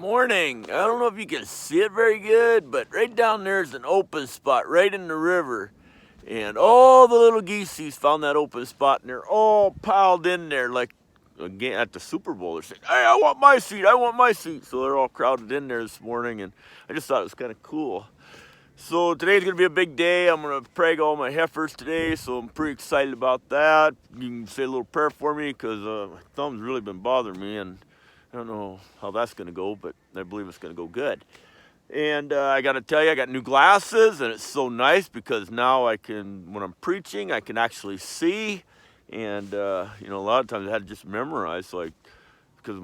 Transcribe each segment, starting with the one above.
Morning. I don't know if you can see it very good, but right down there is an open spot right in the river. And all the little geeseys found that open spot and they're all piled in there like again at the Super Bowl. They're saying, "Hey, I want my seat, I want my seat." So they're all crowded in there this morning and I just thought it was kind of cool. So today's gonna be a big day. I'm gonna preg all my heifers today, so I'm pretty excited about that. You can say a little prayer for me because my thumb's really been bothering me and I don't know how that's going to go, but I believe it's going to go good. And I got to tell you, I got new glasses, and it's so nice because now I can, when I'm preaching, I can actually see. And, a lot of times I had to just memorize, like, because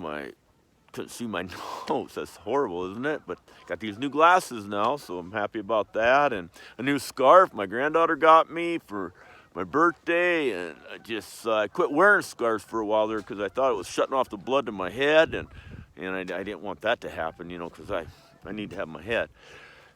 couldn't see my nose. That's horrible, isn't it? But got these new glasses now, so I'm happy about that. And a new scarf my granddaughter got me for my birthday, and I quit wearing scarves for a while there because I thought it was shutting off the blood to my head, and I didn't want that to happen, because I need to have my head.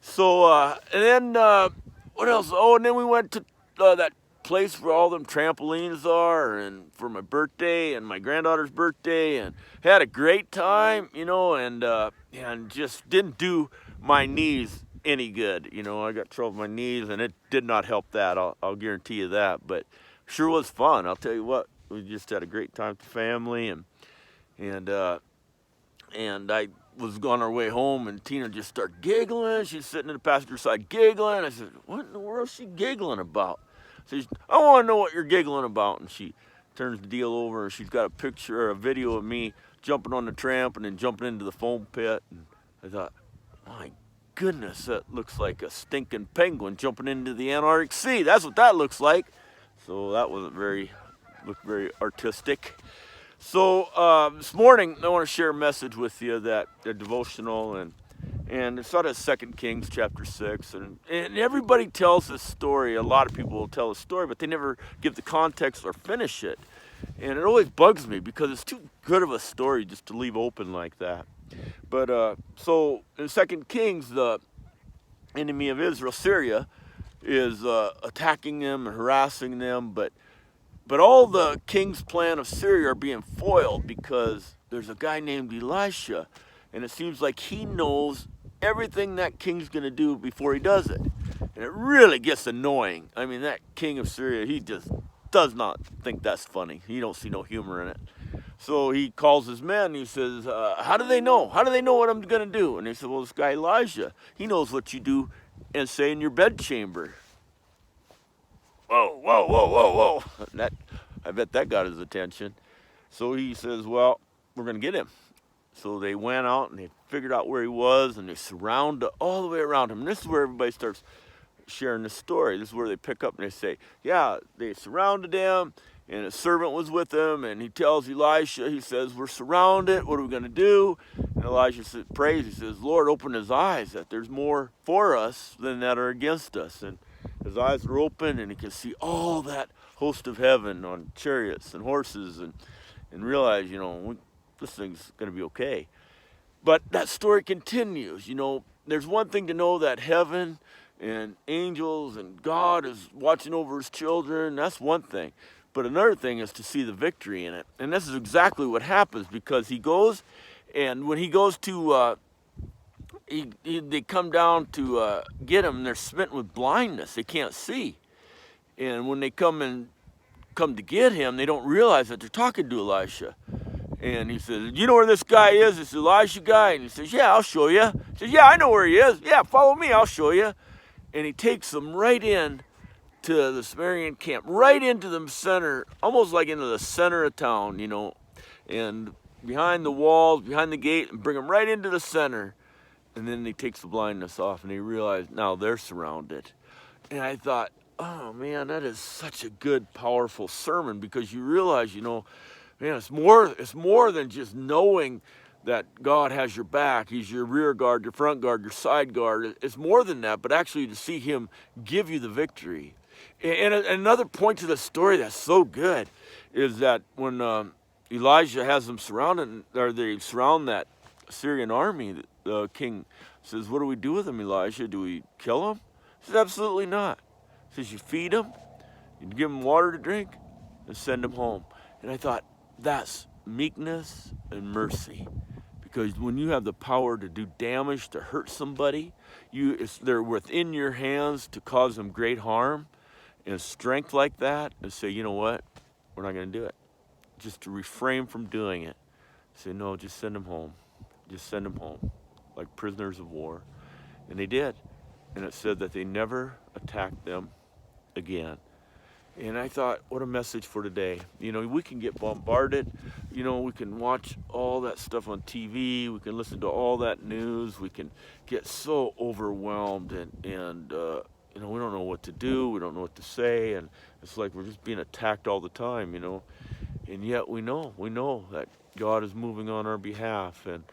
So and then what else? Oh, and then we went to that place where all them trampolines are, and for my birthday and my granddaughter's birthday, and had a great time, and just didn't do my knees any good. I got trouble with my knees, and it did not help that. I'll guarantee you that. But sure was fun. I'll tell you what. We just had a great time with the family, and I was on our way home, and Tina just started giggling. She's sitting in the passenger side giggling. I said, "What in the world is she giggling about?" She says, "I want to know what you're giggling about." And she turns the deal over, and she's got a picture or a video of me jumping on the tramp and then jumping into the foam pit. And I thought, my goodness, that looks like a stinking penguin jumping into the Antarctic Sea. That's what that looks like. So that wasn't looked very artistic. So this morning I want to share a message with you that a devotional, and it's out of 2 Kings chapter 6, and everybody tells this story. A lot of people will tell a story, but they never give the context or finish it, and it always bugs me because it's too good of a story just to leave open like that. But so in 2 Kings, the enemy of Israel, Syria, is attacking them and harassing them, but all the king's plan of Syria are being foiled because there's a guy named Elisha, and it seems like he knows everything that king's going to do before he does it. And it really gets annoying. I mean, that king of Syria, he just does not think that's funny. He don't see no humor in it. So he calls his men, and he says, how do they know? How do they know what I'm going to do? And they said, well, this guy Elijah, he knows what you do and say in your bedchamber. Whoa, whoa, whoa, whoa, whoa. I bet that got his attention. So he says, well, we're going to get him. So they went out and they figured out where he was, and they surround all the way around him. And this is where everybody starts sharing the story. This is where they pick up and they say, yeah, they surrounded him, and a servant was with him, and he tells Elisha, he says, we're surrounded. What are we going to do? And Elisha prays. He says, Lord, open his eyes that there's more for us than that are against us. And his eyes are open, and he can see all that host of heaven on chariots and horses, and realize, this thing's going to be okay. But that story continues. There's one thing to know that heaven and angels and God is watching over his children. That's one thing. But another thing is to see the victory in it. And this is exactly what happens, because he goes, and when he goes to they come down to get him, and they're smitten with blindness. They can't see. And when they come to get him, they don't realize that they're talking to Elisha. And he says, you know where this guy is, this Elisha guy? And he says, yeah, I'll show you. He says, yeah, I know where he is. Yeah, follow me, I'll show you. And he takes them right in to the Samaritan camp, right into the center, almost like into the center of town, and behind the walls, behind the gate, and bring them right into the center. And then he takes the blindness off, and they realize now they're surrounded. And I thought, oh man, that is such a good, powerful sermon, because you realize, man, it's more than just knowing that God has your back. He's your rear guard, your front guard, your side guard. It's more than that, but actually to see him give you the victory. And another point to the story that's so good is that when Elijah has them surrounded, or they surround that Syrian army, the king says, what do we do with him, Elijah? Do we kill him? He says, absolutely not. He says, you feed him, you give him water to drink, and send him home. And I thought, that's meekness and mercy. Because when you have the power to do damage, to hurt somebody, they're within your hands to cause them great harm, and strength like that, and say, you know what, we're not going to do it. Just to refrain from doing it. Say, no, just send them home. Just send them home, like prisoners of war. And they did. And it said that they never attacked them again. And I thought, what a message for today. You know, we can get bombarded. You know, we can watch all that stuff on TV. We can listen to all that news. We can get so overwhelmed and you know, we don't know what to do. We don't know what to say. And it's like we're just being attacked all the time, you know. And yet we know that God is moving on our behalf, and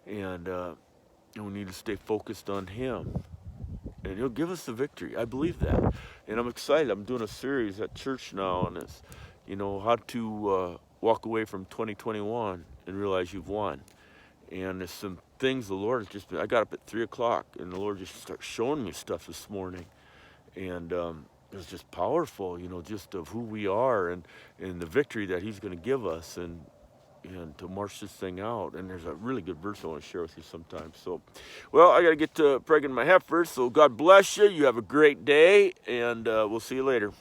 we need to stay focused on Him. And He'll give us the victory. I believe that. And I'm excited. I'm doing a series at church now, and it's, you know, how to walk away from 2021 and realize you've won. And there's some things the Lord has just been, I got up at 3 o'clock, and the Lord just started showing me stuff this morning. And it was just powerful, you know, just of who we are and the victory that He's going to give us, and to march this thing out. And there's a really good verse I want to share with you sometime. So, well, I got to get to pregnant my heifers. So God bless you. You have a great day, and we'll see you later.